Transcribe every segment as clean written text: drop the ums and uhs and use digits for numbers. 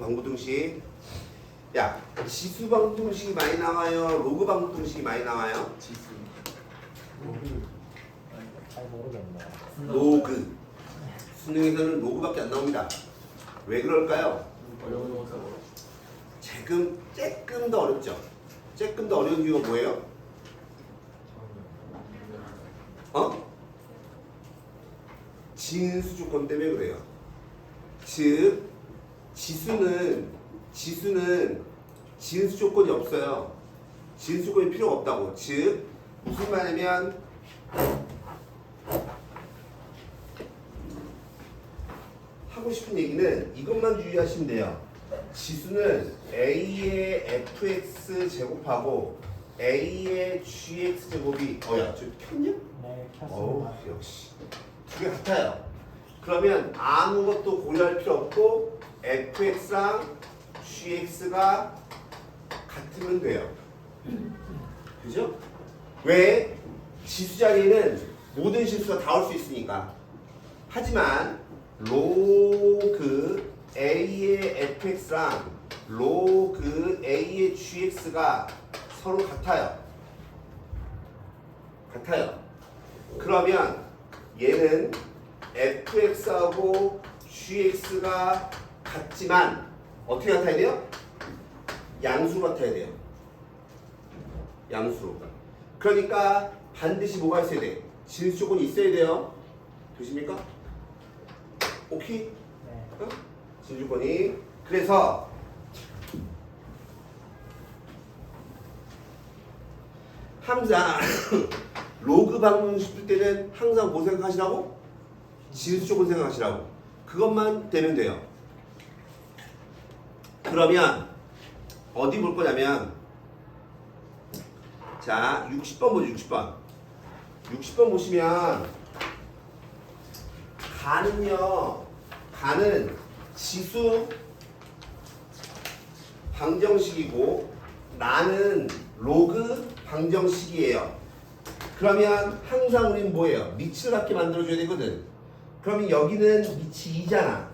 방부등식. 야, 지수 방부등식이 많이 나와요? 로그 방부등식이 많이 나와요? 지수. 잘 모르겠네. 로그. 수능에서는 로그밖에 안 나옵니다. 왜 그럴까요? 어려워서. 조금 더 어렵죠? 조금 더 어려운 이유가 뭐예요? 진수 조건 때문에 그래요. 즉 지수는 진수 조건이 없어요. 진수 조건이 필요가 없다고. 즉 무슨 말이냐면 하고 싶은 얘기는 이것만 주의하시면 돼요. 지수는 A의 fx 제곱하고 A의 gx 제곱이 야, 저 켰냐? 네, 어우, 켰습니다. 역시 두 개 같아요. 그러면 아무것도 고려할 필요 없고 fx랑 gx가 같으면 돼요. 그죠? 왜? 지수 자리에는 모든 실수가 다 올 수 있으니까. 하지만 로그 a의 fx랑 로그 a의 gx가 서로 같아요. 그러면 얘는 fx하고 gx가 같지만 어떻게 같아야 돼요? 양수로 같아야 돼요. 양수로. 그러니까 반드시 뭐가 있어야 돼? 진수 조건이 있어야 돼요. 되십니까? 오케이? 네. 진수 조건이. 그래서 항상 로그 방정식 풀 때는 항상 뭐 생각하시라고? 진수 조건 생각하시라고. 그것만 되면 돼요. 그러면 어디 볼 거냐면 자 60번 보죠. 60번 보시면 가는 지수 방정식이고 나는 로그 방정식이에요. 그러면 항상 우리는 뭐예요? 밑을 같게 만들어줘야 되거든. 그러면 여기는 밑이 2잖아.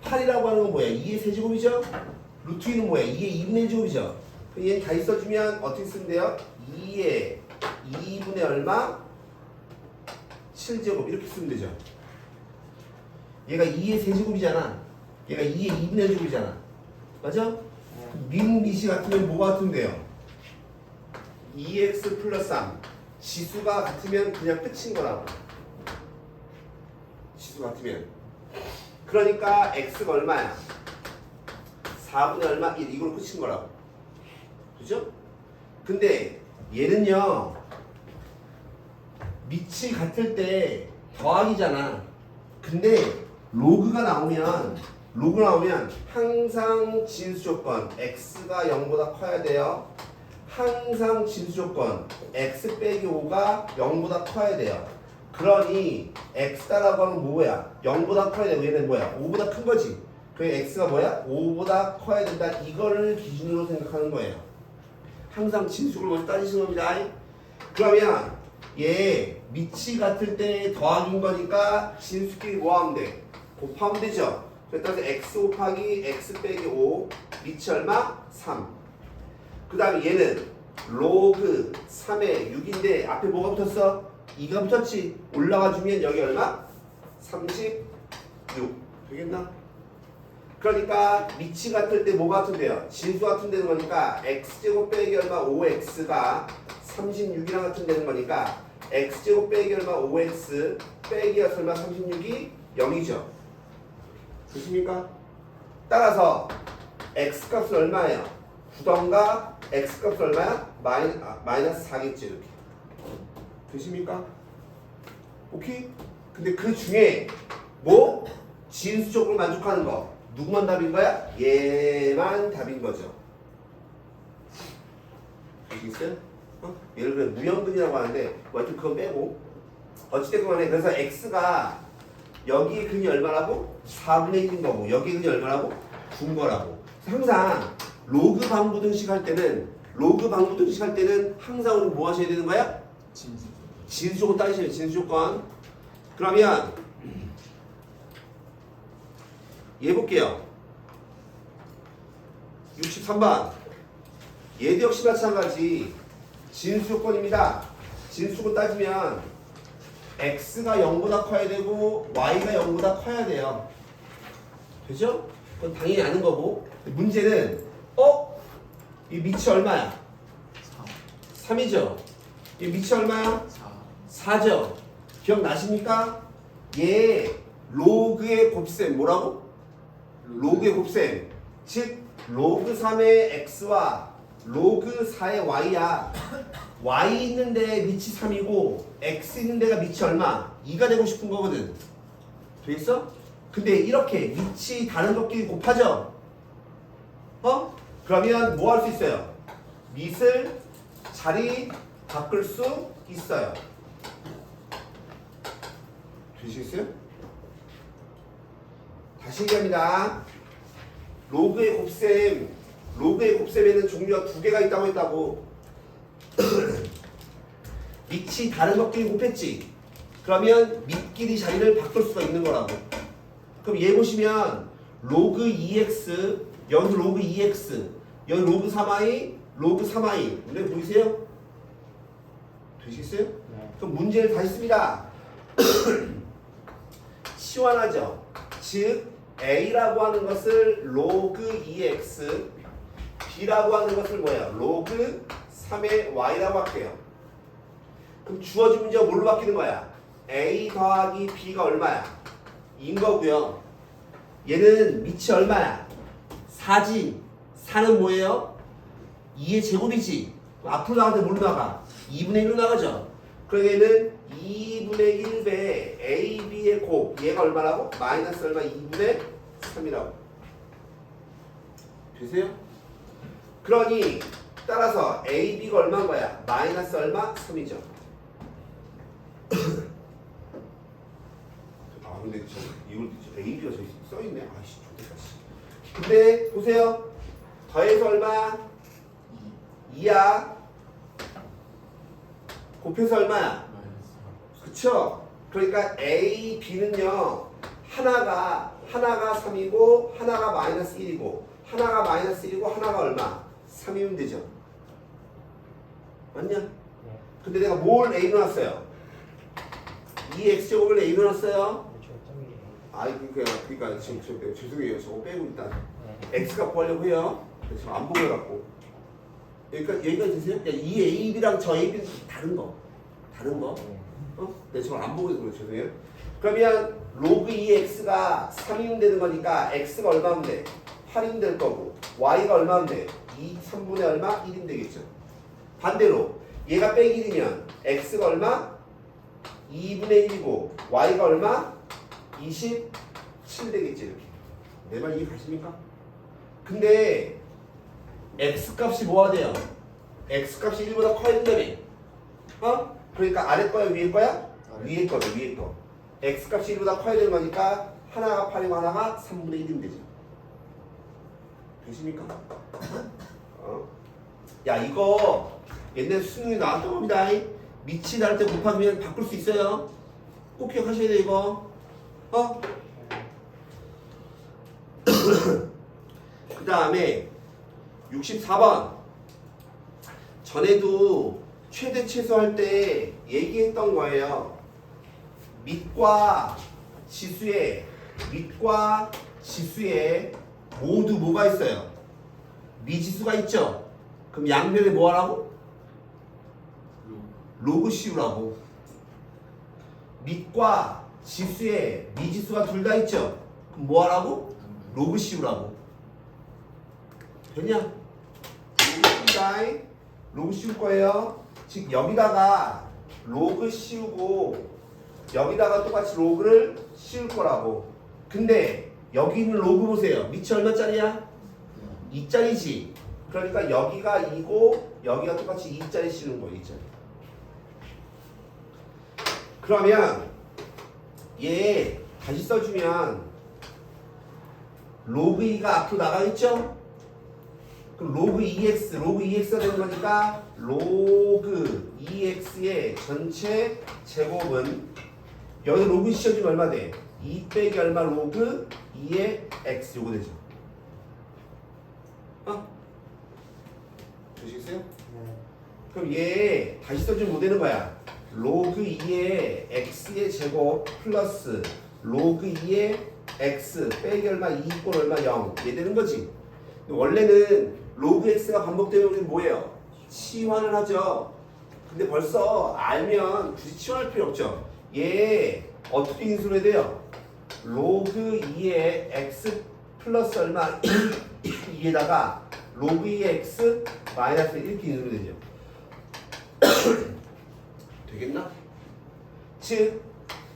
8이라고 하는 건 뭐야? 2의 세제곱이죠? 루트 2는 뭐야? 2의 2분의 1제곱이죠? 얘는 다 있어주면 어떻게 쓰면 돼요? 2의 2분의 얼마? 7제곱 이렇게 쓰면 되죠. 얘가 2의 세제곱이잖아. 얘가 2의 2분의 1제곱이잖아. 맞아? 밑이 같으면 뭐가 같으면 돼요? 2x 플러스 3 지수가 같으면 그냥 끝인 거라고. 지수 같으면. 그러니까 x가 얼마야? 4분의 얼마? 이걸로 끝인 거라고. 그죠? 근데 얘는요 밑이 같을 때 더하기잖아. 근데 로그가 나오면 항상 진수 조건 x가 0보다 커야 돼요. 항상 진수 조건 x 빼기 5가 0보다 커야 돼요. 그러니 x다라고 하면 뭐야? 0보다 커야 되고 얘는 뭐야? 5보다 큰 거지. 그래 x가 뭐야? 5보다 커야 된다. 이거를 기준으로 생각하는 거예요. 항상 진수를 먼저 따지시는 겁니다. 그러면 얘 밑이 같을 때 더하기인 거니까 진수끼리 뭐 하면 돼? 곱하면 되죠. 그래서 x 곱하기 x 빼기 5 밑이 얼마? 3. 그 다음에 얘는 로그 3의 6인데 앞에 뭐가 붙었어? 2가 붙었지. 올라가 주면 여기 얼마? 36 되겠나? 그러니까 밑이 같을 때 뭐가 같은데요? 진수 같은 데는 거니까 x제곱 빼기 얼마 5x가 36이랑 같은 데는 거니까 x제곱 빼기 얼마 5x 빼기 얼마 36이 0이죠. 되십니까? 따라서 x값은 얼마예요? 9던가 x값은 얼마야? 마이너스 4겠지 이렇게. 되십니까? 오케이? 근데 그 중에 뭐? 진수 쪽으로 만족하는 거 누구만 답인 거야? 얘만 답인 거죠. 아시겠어요? 예를 들어 무형근이라고 하는데 뭐 하여튼 그건 빼고 어찌됐건 간에 그래서 x가 여기의 근이 얼마라고? 4분의 1인 거고 여기의 근이 얼마라고? 9인 거라고. 항상 로그 방부등식 할 때는 항상 우리 뭐 하셔야 되는 거야? 진수. 진수 조건 따지셔야 돼요. 진수 조건. 그러면 얘 볼게요. 63번. 얘도 역시 마찬가지. 진수 요건입니다. 진수고 따지면 x가 0보다 커야 되고 y가 0보다 커야 돼요. 되죠? 그건 당연히 아는 거고. 문제는 이 밑이 얼마야? 3이죠. 이 밑이 얼마야? 4죠. 기억나십니까? 얘 로그의 곱셈 뭐라고? 로그의 곱셈. 즉 로그 3의 x와 로그 4의 y야. y 있는데 밑이 3이고 x 있는 데가 밑이 얼마? 2가 되고 싶은 거거든. 되겠어? 근데 이렇게 밑이 다른 것끼리 곱하죠? 그러면 뭐 할 수 있어요? 밑을 자리 바꿀 수 있어요. 되시겠어요? 다시 얘기합니다. 로그의 곱셈에는 종류가 두 개가 있다고 했다고. 밑이 다른 것끼리 곱했지. 그러면 밑끼리 자리를 바꿀 수가 있는 거라고. 그럼 얘 보시면 로그 2x 여기 로그 2x 여기 로그 3i 로그 3i 눈에 보이세요? 되시겠어요? 네. 그럼 문제를 다시 씁니다. 시원하죠? 즉 a라고 하는 것을 로그 2x b라고 하는 것을 뭐야? 로그 3의 y라고 할게요. 그럼 주어진 문제가 뭘로 바뀌는 거야? a 더하기 b가 얼마야? 2인 거고요. 얘는 밑이 얼마야? 4지. 4는 뭐예요? 2의 제곱이지. 그럼 앞으로 나갈 때 뭘로 나가? 2분의 1로 나가죠. 그러니까 얘는 2분의 1배 ab의 곱. 얘가 얼마라고? 마이너스 얼마? 2분의 3이라고. 되세요? 그러니 따라서 ab가 얼마인 거야? 마이너스 얼마? 3이죠. 근데 이걸 AB가 저기 써있네. 아이씨 좋겠다. 근데 보세요. 더해서 얼마? 2야. 곱해서 얼마야? 그쵸? 그러니까 A, B는요. 하나가 3이고 하나가 마이너스 1이고 하나가 마이너스 1이고 하나가 얼마? 3이면 되죠. 맞냐? 근데 내가 뭘 A로 놨어요? 2x제곱을 A로 놨어요. 그러니까 지금 죄송해요. 저거 빼고 일단 x값 구하려고 해요. 지금 안 보고 해갖고 여기까지 되세요? 2ab랑 저 ab는 다른 거. 네, 저걸 안 보고 해서 죄송해요. 그러면 로그 2x가 3이면 되는 거니까 x가 얼마면 돼? 8이면 될 거고 y가 얼마면 돼? 3분의 얼마? 1이면 되겠죠. 반대로 얘가 빼기 1이면 x가 얼마? 2분의 1이고 y가 얼마? 27 되겠지. 이렇게 내 말 이해 가십니까? 근데 x값이 뭐가 돼요? x값이 1보다 커야 된다며. 그러니까 아래 거야 위에 거야? 위에 거죠. 위에 거. x값이 1보다 커야 되는 거니까 하나가 8이고 하나가 3분의 1이면 되죠. 되십니까? 야 이거 옛날 수능에 나왔던 겁니다. 밑이 다를 때 곱하기면 바꿀 수 있어요. 꼭 기억하셔야 돼 이거. 그 다음에 64번. 전에도 최대 최소 할 때 얘기했던 거예요. 밑과 지수에 모두 뭐가 있어요? 미지수가 있죠? 그럼 양변에 뭐 하라고? 로그 씌우라고. 밑과 지수에 미지수가 둘 다 있죠? 그럼 뭐 하라고? 로그 씌우라고. 됐냐? 로그 씌울 거예요. 즉 여기다가 로그 씌우고 여기다가 똑같이 로그를 씌울 거라고. 근데 여기 있는 로그 보세요. 밑이 얼마짜리야? 2짜리지. 그러니까 여기가 2고 여기가 똑같이 2짜리 씌우는 거예요. 2짜리. 그러면 얘 다시 써주면 로그 2가 앞으로 나가겠죠? 그럼 로그 2x가 되는 거니까 로그 2x의 전체 제곱은 여기 로그 씌워주면 얼마 돼? 2 빼기 얼마 로그 2의 x 요거 되죠. 어? 되시겠어요? 네. 그럼 얘 다시 써주면 뭐 되는 거야? 로그 2의 x의 제곱 플러스 로그 2의 x 빼기 얼마 2 이꼴 얼마 0 이게 되는 거지. 원래는 로그 x가 반복되면 우리는 뭐예요? 치환을 하죠. 근데 벌써 알면 굳이 치환할 필요 없죠. 얘 어떻게 인수를 해야 돼요? 로그 2의 x 플러스 얼마 2에다가 로그 2의 x 마이너스 이렇게 인수를 되죠. 되겠나? 즉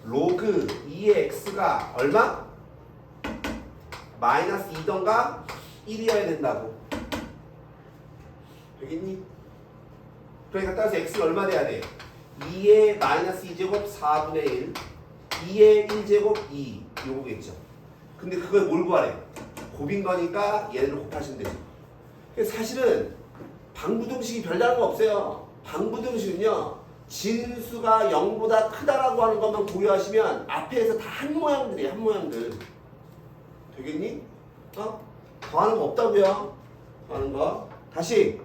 로그 2의 x가 얼마? 마이너스 2던가 1이어야 된다고. 되겠니? 그러니까 따라서 x는 얼마 돼야 돼? 2의 마이너스 2제곱 4분의 1 2의 1제곱 2 요거겠죠. 근데 그걸 뭘 구하래? 곱인 거니까 얘를 곱하시면 되죠. 그래서 사실은 방부등식이 별다른 거 없어요. 방부등식은요 진수가 0보다 크다라고 하는 것만 고려하시면 앞에서 다 한 모양들이에요. 한 모양들. 되겠니? 어? 더하는 거 없다고요. 더하는 거. 다시.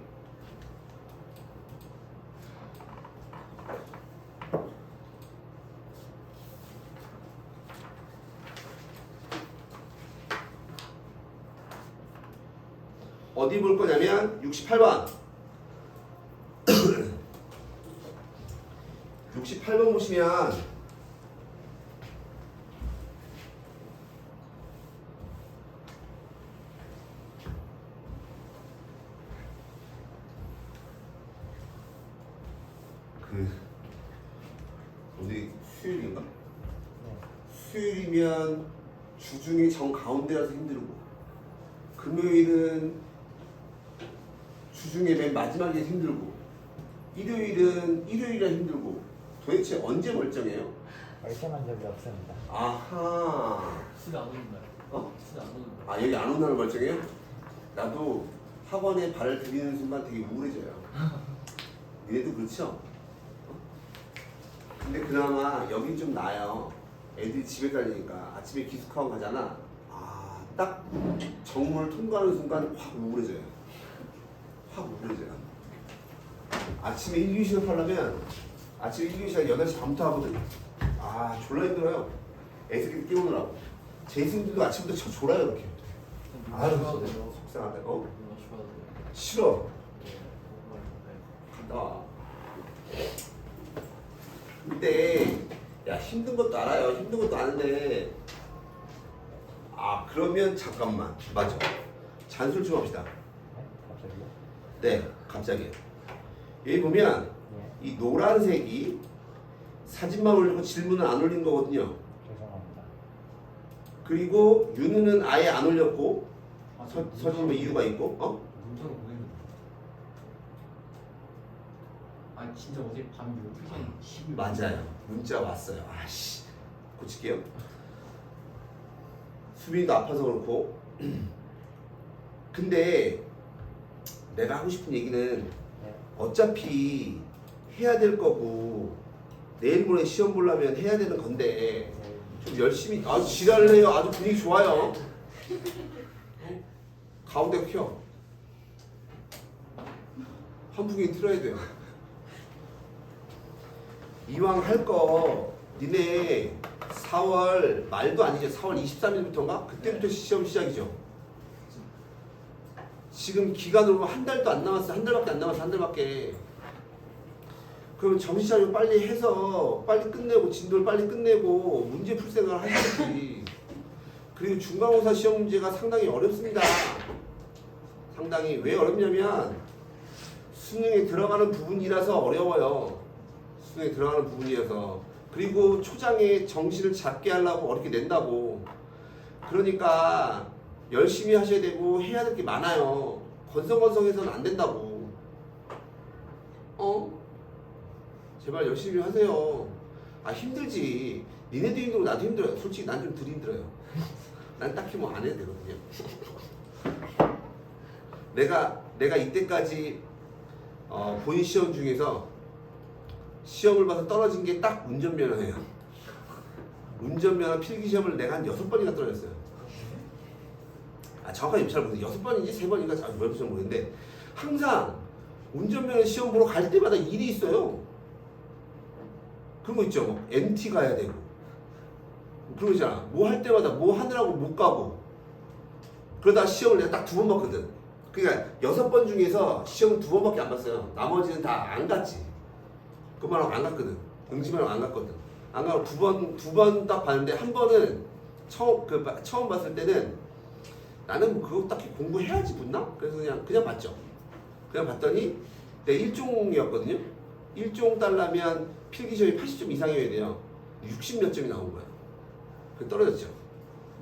어디 볼 거냐면 68번. 68번 보시면 어디 수요일인가? 수요일이면 주중에 정 가운데라서 힘들고 금요일은 주중에 맨 마지막에 힘들고 일요일은 일요일이라 힘들고 도대체 언제 멀쩡해요? 멀쩡한 적이 없습니다. 아하. 집에 안 오는 날. 어? 집에 안 오는 날. 아 여기 안 온 날 멀쩡해요? 나도 학원에 발을 들이는 순간 되게 우울해져요. 얘도 그렇죠? 어? 근데 그나마 여긴 좀 나아요. 애들이 집에 다니니까 아침에 기숙학원 가잖아. 아, 딱 정문을 통과하는 순간 확 우울해져요. 확 우울해져요. 아침에 1교시 하려면 아침에 1교시가 8시 반부터 하거든. 아, 졸라 힘들어요. 애새끼들 깨우느라고. 제 친구들도 아침부터 저 졸아요, 이렇게. 아유, 속상하다. 어? 싫어. 갔다 와. 근데 야 힘든 것도 알아요. 힘든 것도 아는데 아 그러면 잠깐만 맞아. 잔술 좀 합시다. 네? 갑자기요? 네, 갑자기. 여기 보면 네. 이 노란색이 사진만 올리고 질문은 안 올린 거거든요. 죄송합니다. 그리고 윤우는 아예 안 올렸고 아, 서진은 이유가 있고 어? 문자로 보냈는데. 아니 진짜 어제 밤 12시 12분. 맞아요. 문자 왔어요. 아씨 고칠게요. 수빈이도 아파서 그렇고 근데 내가 하고 싶은 얘기는 네. 어차피 해야 될 거고 내일 모레 시험 보려면 해야 되는 건데 네. 좀 열심히 아주 지랄을 해요. 아주 분위기 좋아요. 가운데 켜. 한 분이 틀어야 돼요. 이왕 할 거 니네 4월 말도 아니죠. 4월 23일부터인가? 그때부터 시험 시작이죠. 지금 기간으로 한 달도 안 남았어. 한 달밖에 안 남았어. 한 달밖에. 그럼 정신 차리고 빨리 해서 빨리 끝내고 진도를 빨리 끝내고 문제 풀 생각을 하셔야지. 그리고 중간고사 시험 문제가 상당히 어렵습니다. 상당히 왜 어렵냐면 수능에 들어가는 부분이라서 어려워요. 수능에 들어가는 부분이어서. 그리고 초장에 정신을 잡게 하려고 어렵게 낸다고. 그러니까 열심히 하셔야 되고 해야 될 게 많아요. 건성건성해서는 안 된다고. 어? 제발 열심히 하세요. 아 힘들지. 니네도 힘들고 나도 힘들어요. 솔직히 난 좀 덜 힘들어요. 난 딱히 뭐 안 해도 되거든요. 내가 이때까지 본인 시험 중에서 시험을 봐서 떨어진 게 딱 운전면허예요. 운전면허 필기시험을 내가 한 6번이나 떨어졌어요. 정확하게 잘 모르겠는데 6번인지 3번인가 잘 모르겠는데 항상 운전면허 시험 보러 갈 때마다 일이 있어요. 그런 거 있죠. 뭐 MT 가야 되고 그런 거 있잖아. 뭐 할 때마다 뭐 하느라고 못 가고 그러다 시험을 내가 딱 2번 봤거든. 그러니까 6번 중에서 시험은 2번밖에 안 봤어요. 나머지는 다 안 갔지. 그 말하고 안 갔거든. 응시말하고 안 갔거든. 안 가고 두 번 딱 봤는데 한 번은 처음 봤을 때는 나는 뭐 그거 딱히 공부해야지 붙나? 그래서 그냥 봤죠. 그냥 봤더니 내가 1종이었거든요. 1종 따려면 필기시험이 80점 이상이어야 돼요. 60 몇 점이 나온 거야. 그래서 떨어졌죠.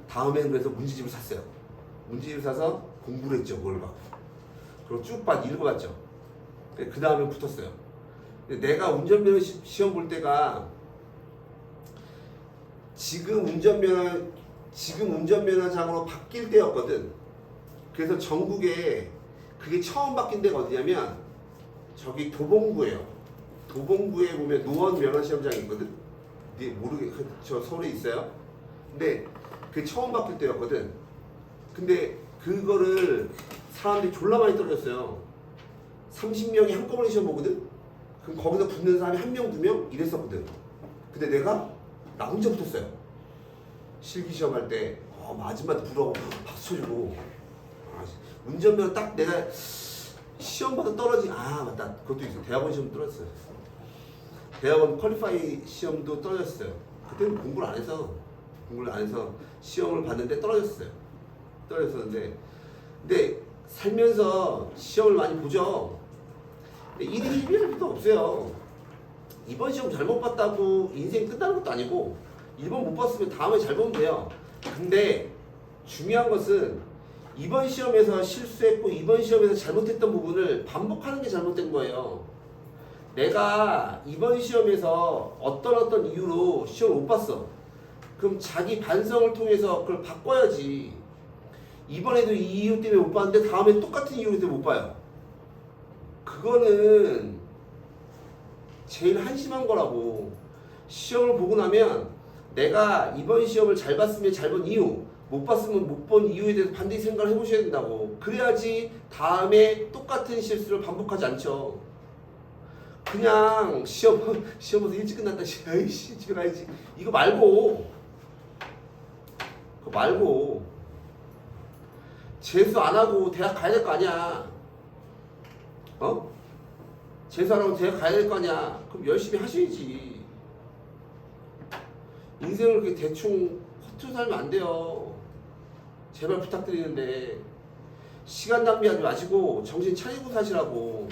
다음에는 그래서 문제집을 샀어요. 문제집을 사서 공부를 했죠. 그걸 갖고. 그리고 쭉 읽어봤죠. 그 다음에 붙었어요. 근데 내가 운전면허 시험 볼 때가 지금 운전면허장으로 바뀔 때였거든. 그래서 전국에 그게 처음 바뀐 데가 어디냐면 저기 도봉구예요. 도봉구에 보면 노원 면허시험장이 있거든. 저 서울에 있어요. 근데 그게 처음 바뀔 때였거든. 근데 그거를 사람들이 졸라 많이 떨어졌어요. 30명이 한꺼번에 시험 보거든. 그럼 거기서 붙는 사람이 1명, 2명 이랬었거든. 근데 나 혼자 붙었어요. 실기시험 할 때 마지막에 부러워 박수 쳐주고 운전면허 딱 내가 시험 봐서 맞다. 그것도 있어. 대학원 시험 떨어졌어요. 대학원 퀄리파이 시험도 떨어졌어요. 그때는 공부를 안 해서 시험을 봤는데 떨어졌었는데 근데 살면서 시험을 많이 보죠. 근데 일이 필요할 필요 없어요. 이번 시험 잘못 봤다고 인생 끝나는 것도 아니고 1번 못 봤으면 다음에 잘 보면 돼요. 근데 중요한 것은 이번 시험에서 실수했고 이번 시험에서 잘못했던 부분을 반복하는 게 잘못된 거예요. 내가 이번 시험에서 어떤 이유로 시험을 못 봤어. 그럼 자기 반성을 통해서 그걸 바꿔야지. 이번에도 이 이유 때문에 못 봤는데 다음에 똑같은 이유 때문에 못 봐요. 그거는 제일 한심한 거라고. 시험을 보고 나면 내가 이번 시험을 잘 봤으면 잘 본 이유, 못 봤으면 못 본 이유에 대해서 반드시 생각을 해보셔야 된다고. 그래야지 다음에 똑같은 실수를 반복하지 않죠. 그냥 시험에서 일찍 끝났다. 에이씨 집에 가야지. 이거 말고 재수 안 하고 대학 가야 될 거 아니야. 재수 안 하고 대학 가야 될 거 아니야. 그럼 열심히 하셔야지. 인생을 그렇게 대충 허투루 살면 안 돼요. 제발 부탁드리는데 시간 낭비하지 마시고 정신 차리고 사시라고.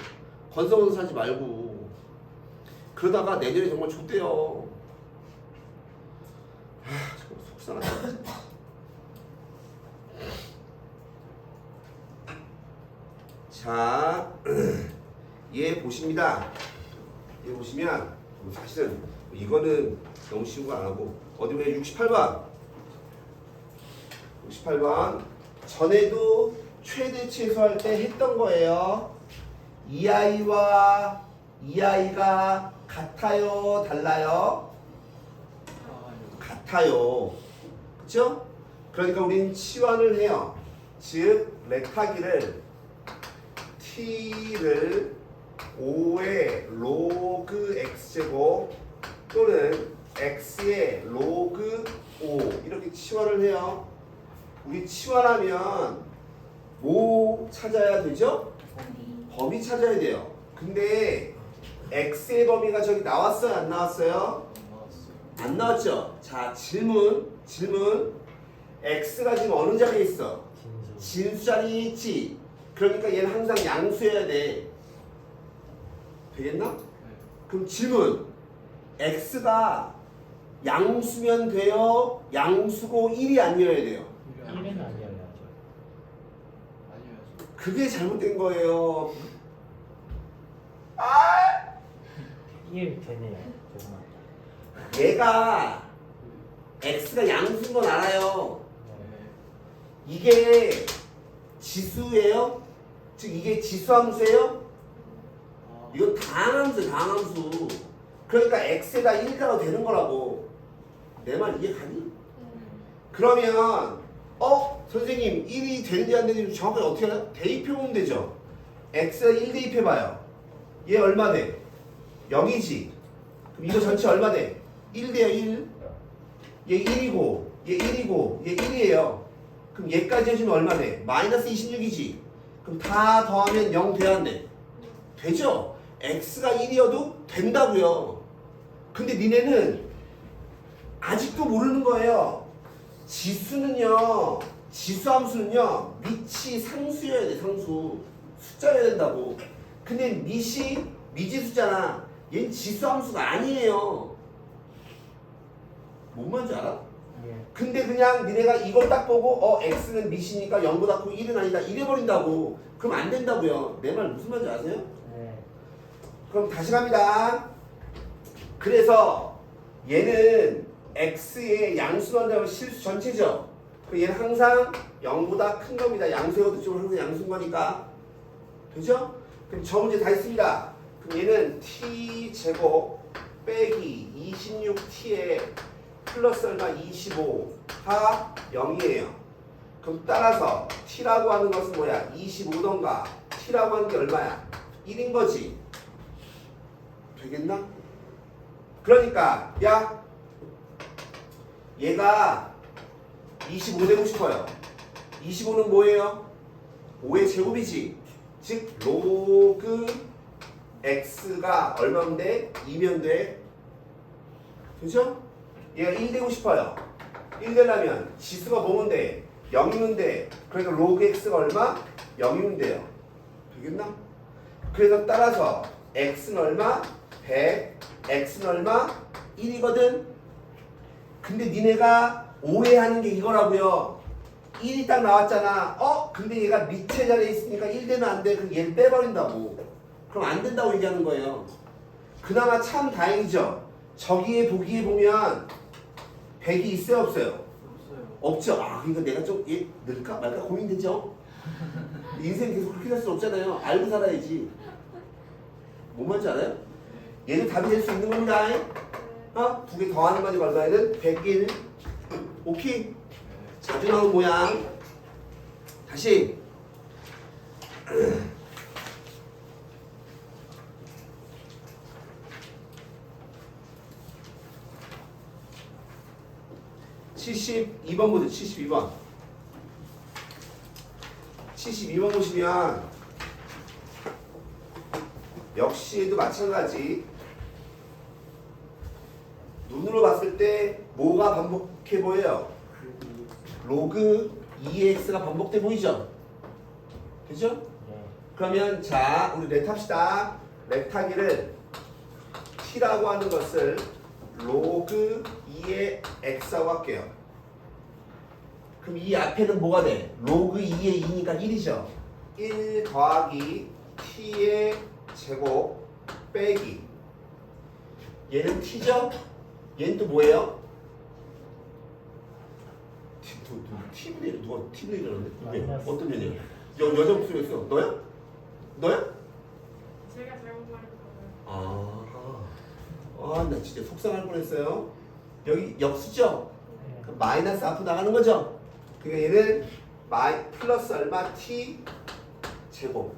건성으로 살지 말고. 그러다가 내년에 정말 좆대요. 정말 속상하다. 자, 얘 보십니다. 얘 보시면 사실은 이거는 너무 쉬운 거 안 하고 어디 보면 68번 전에도 최대 최소할 때 했던 거예요. 이 아이와 이 아이가 같아요, 달라요? 같아요. 그쵸? 그러니까 우린 치환을 해요. 즉 렉타기를 t를 5의 로그 x제곱 또는 x의 로그 5 이렇게 치환을 해요. 우리 치환하면 뭐 찾아야 되죠? 범위 찾아야 돼요. 근데 x의 범위가 저기 나왔어요? 안 나왔어요? 안 나왔죠? 자, 질문 x가 지금 어느 자리에 있어? 진수 자리에 있지. 그러니까 얘는 항상 양수여야 돼. 되겠나? 그럼 질문 x가 양수면 돼요? 양수고 1이 아니어야 돼요? 1은 아니어야죠. 그게 잘못된 거예요. 1 되네요. 죄송합니다. 얘가 x가 양수인 건 알아요. 네. 이게 지수예요? 즉 이게 지수함수예요? 이건 다항함수. 그러니까 x에다 1 가도 되는 거라고. 내 말 이해 가니? 그러면 선생님 1이 되는지 안 되는지 정확하게 어떻게 하나? 대입해보면 되죠. x가 1 대입해봐요. 얘 얼마 돼? 0이지. 그럼 이거 전체 얼마 돼? 1 돼요 1. 얘 1이고 얘 1이고 얘 1이에요. 그럼 얘까지 해주면 얼마 돼? 마이너스 26이지. 그럼 다 더하면 0 돼야 안 돼? 되죠? x가 1이어도 된다고요. 근데 니네는 아직도 모르는 거예요. 지수는요, 지수함수는요, 밑이 상수여야 돼, 상수. 숫자여야 된다고. 근데 밑이 미지수잖아. 얘는 지수함수가 아니에요. 뭔 말인지 알아? 예. 근데 그냥 니네가 이걸 딱 보고 x는 밑이니까 0보다 크고 1은 아니다 이래버린다고. 그럼 안 된다고요. 내 말 무슨 말인지 아세요? 네. 그럼 다시 갑니다. 그래서 얘는 x의 양수한다면 실수 전체죠. 그럼 얘는 항상 0보다 큰 겁니다. 양수의 거듭쪽은 항상 양수인 거니까. 되죠? 그럼 저 문제 다 있습니다. 그럼 얘는 t제곱 빼기 26t에 플러스 얼마 25가 0이에요. 그럼 따라서 t라고 하는 것은 뭐야? 25던가 t라고 하는 게 얼마야? 1인 거지. 되겠나? 그러니까 야 얘가 25 되고 싶어요. 25는 뭐예요? 5의 제곱이지. 즉 로그 x가 얼마면 돼? 2면 돼. 그죠? 얘가 1 되고 싶어요. 1 되려면 지수가 뭐면 돼? 0이면 돼. 그러니까 로그 x가 얼마? 0이면 돼요. 되겠나? 그래서 따라서 x는 얼마? 100. x는 얼마? 1이거든. 근데 니네가 오해하는 게 이거라고요. 1이 딱 나왔잖아. 근데 얘가 밑에 자리에 있으니까 1 되면 안 돼. 그럼 얘를 빼버린다고. 그럼 안 된다고 얘기하는 거예요. 그나마 참 다행이죠. 저기에 보기에 보면 100이 있어요 없어요? 없어요. 없죠. 그러니까 내가 좀 얘 넣을까 말까 고민되죠. 인생 계속 그렇게 살 수 없잖아요. 알고 살아야지. 뭔 말인지 알아요? 얘는 답이 될 수 있는 겁니다. 두 개 더하는 거지 말고 얘는 101. 오케이. 자주 나오는 모양. 다시. (72번) 보세요. 72번. 72번 보시면 역시 얘도 마찬가지. 눈으로 봤을 때 뭐가 반복해 보여요? 로그 2x가 반복돼 보이죠? 그죠? 네. 그러면 자 우리 렛 합시다. 렛 하기를 t라고 하는 것을 로그 2의 x라고 할게요. 그럼 이 앞에는 뭐가 돼? 로그 2의 2니까 1이죠. 1 더하기 t의 제곱 빼기 얘는 t죠? 얘는 또 뭐예요? t분의 누가 t분의 이러는데? 누구야? 마이너스. 어떤 년이야? 여자 목소리였어? 너야? 너야? 제가 잘못 말했어요. 나 진짜 속상할 뻔했어요. 여기 역수죠? 네. 그럼 마이너스 앞으로 나가는 거죠? 그러니까 얘는 플러스 얼마 t 제곱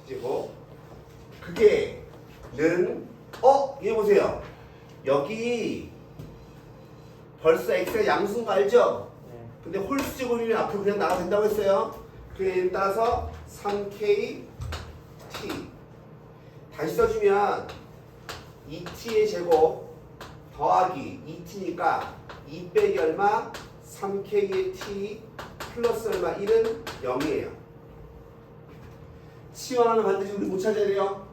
제곱 그게 는 얘 보세요. 여기 벌써 x가 양수인 거 알죠? 네. 근데 홀수 제곱이면 앞으로 그냥 나가도 된다고 했어요. 그에 따라서 3k t 다시 써주면 2t의 제곱 더하기 2t니까 2 빼기 얼마? 3k의 t 플러스 얼마? 1은 0이에요. 치환하면 반드시 우리 뭐 찾아야 돼요?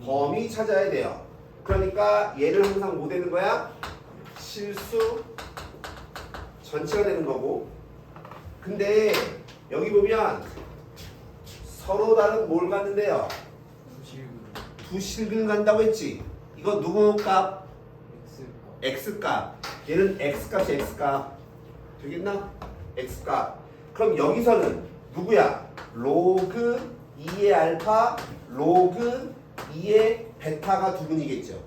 범위 찾아야 돼요. 그러니까 얘는 항상 뭐 되는 거야? 실수 전체가 되는 거고. 근데 여기 보면 서로 다른 뭘 갖는데요? 두 실근을 간다고 했지. 이거 누구 값? x 값. 얘는 x 값이 x 값. 되겠나? x 값. 그럼 여기서는 누구야? 로그 2의 알파, 로그 2의 베타가 두 분이겠죠.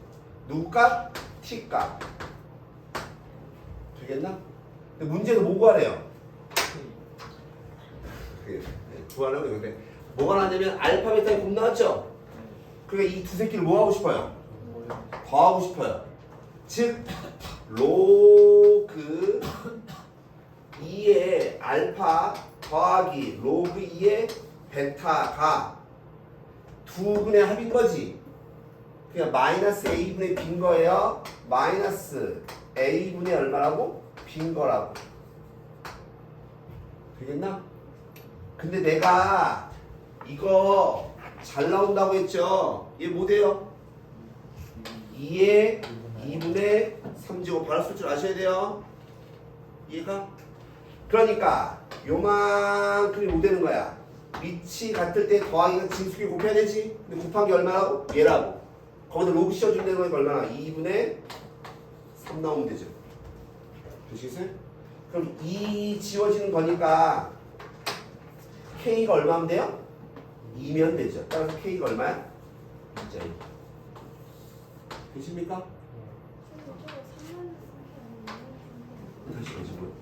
누구 값? t 값. 되겠나? 근데 문제는 뭐 구하래요? 구하라고 이건데 뭐가 나냐면 알파 베타에 곱 나왔죠? 그러니까 이 두 새끼를 뭐 하고 싶어요? 더하고 싶어요. 즉 로그 2의 알파 더하기 로그 2의 베타가 두 분의 합인 거지. 그냥 마이너스 a분의 빈 거예요. 마이너스 a분의 얼마라고? 빈 거라고. 되겠나? 근데 내가 이거 잘 나온다고 했죠? 얘 뭐 돼요? 2의 2분의 3제곱 바로 쓸 줄 아셔야 돼요. 이해가? 그러니까 요만큼이 뭐 되는 거야? 밑이 같을 때 더하기가 진수기 곱해야 되지? 근데 곱한 게 얼마라고? 얘라고. 거기다 로그 씌워주면 되는 거니까 얼마나? 2분의 3 나오면 되죠. 되시겠어요? 그럼 2 지워지는 거니까 K가 얼마면 돼요? 2면 되죠. 따라서 K가 얼마야? 2짜리. 되십니까? 다시 다시 뭐야?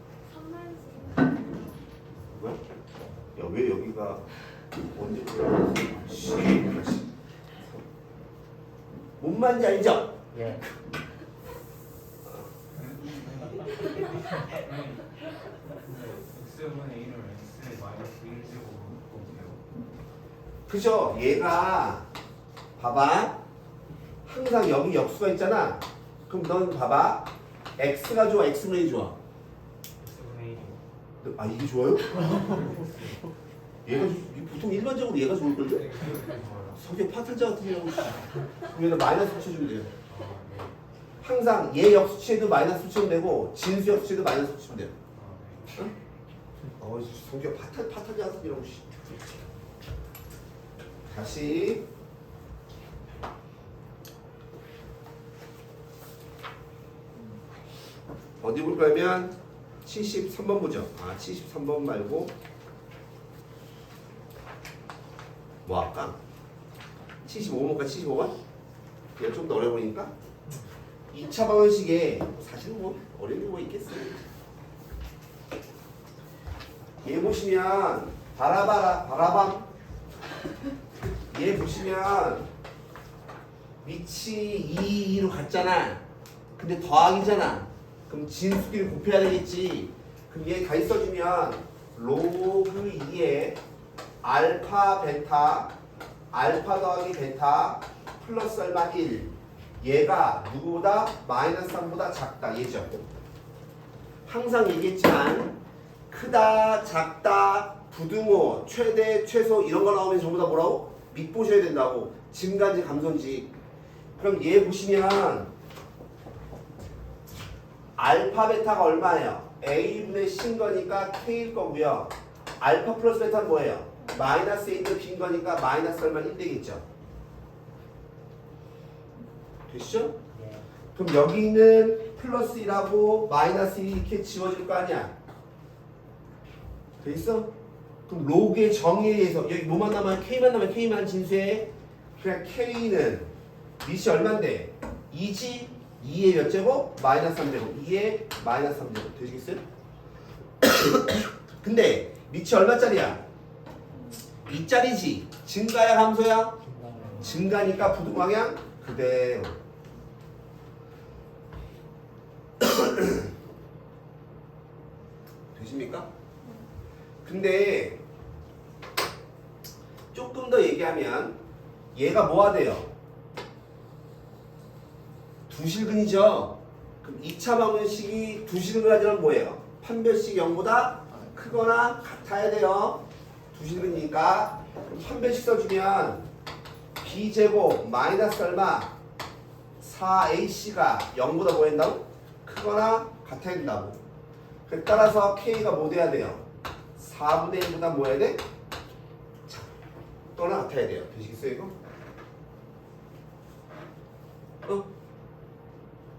뭐야? 야, 왜 여기가 언제 씨, 다시. 뭔 말인지 알죠? 예. x분의 1을 x의 마이너스 1제곱으로 볼게요. 그죠? 얘가 봐봐. 항상 여기 역수가 있잖아. 그럼 넌 봐봐. x가 좋아, x분의 좋아. x분의 1이요. 아 이게 좋아요? 얘가 보통 일반적으로 얘가 좋을걸요? 네, 좋아요. 석유 파틀자 같은 경우 여기다 마이너스 붙여주면 돼요. 아, 네. 항상 얘 역수치에도 마이너스 붙이면 되고 진수 역수치에도 마이너스 붙이면 돼요. 아, 네. 성격 파탄자 같은 이라고 씨. 다시 어디 볼 거면 73번 보죠. 아 73번 말고 뭐 할까? 75번까 75번? 이거 좀 더 어려 보이니까 2차 방정식에 사실 뭐 어려운 게 뭐 있겠어요. 얘 보시면 바라밤 얘 보시면 밑이 2로 갔잖아. 근데 더하기잖아. 그럼 진수끼리 곱해야 되겠지. 그럼 얘 다시 써주면 로그 2에 알파 베타 알파 더하기 베타 플러스 얼마 1 얘가 누구보다 마이너스 3보다 작다 얘죠. 항상 얘기했지만 크다, 작다, 부등호, 최대, 최소 이런 거 나오면 전부 다 뭐라고? 밑 보셔야 된다고. 증가인지 감소인지. 그럼 얘 보시면 알파 베타가 얼마예요? A분의 C인 거니까 K일 거고요. 알파 플러스 베타는 뭐예요? 마이너스 A분의 B인 거니까 마이너스 얼마 1 되겠죠. 됐죠? 예. 그럼 여기 있는 플러스 1하고 마이너스 1 이렇게 지워질 거 아니야? 돼 있어? 그럼 로그의 정의에 의해서 여기 뭐만 남아요? K만 남아요. K만 진수해. 그냥 K는 밑이 얼만데? 2지? 2의 몇 제곱? 마이너스 3제곱. 2의 마이너스 3제곱. 되시겠어요? 근데 밑이 얼마짜리야? 2짜리지. 증가야 감소야? 증가니까 부등방향 그대로. 되십니까? 근데 조금 더 얘기하면 얘가 뭐가 돼요? 두실근이죠. 그럼 2차 방정식이 두실근 하지만 뭐예요? 판별식 0보다 크거나 같아야 돼요. 두실근이니까 판별식 써주면 b제곱 마이너스 얼마 4ac가 0보다 뭐 한다고? 크거나 같아야 된다고. 따라서 k가 뭐 돼야 돼요? 4분의 1보다 뭐 해야 돼? 또나 같아야 돼요. 되시겠어요 이거?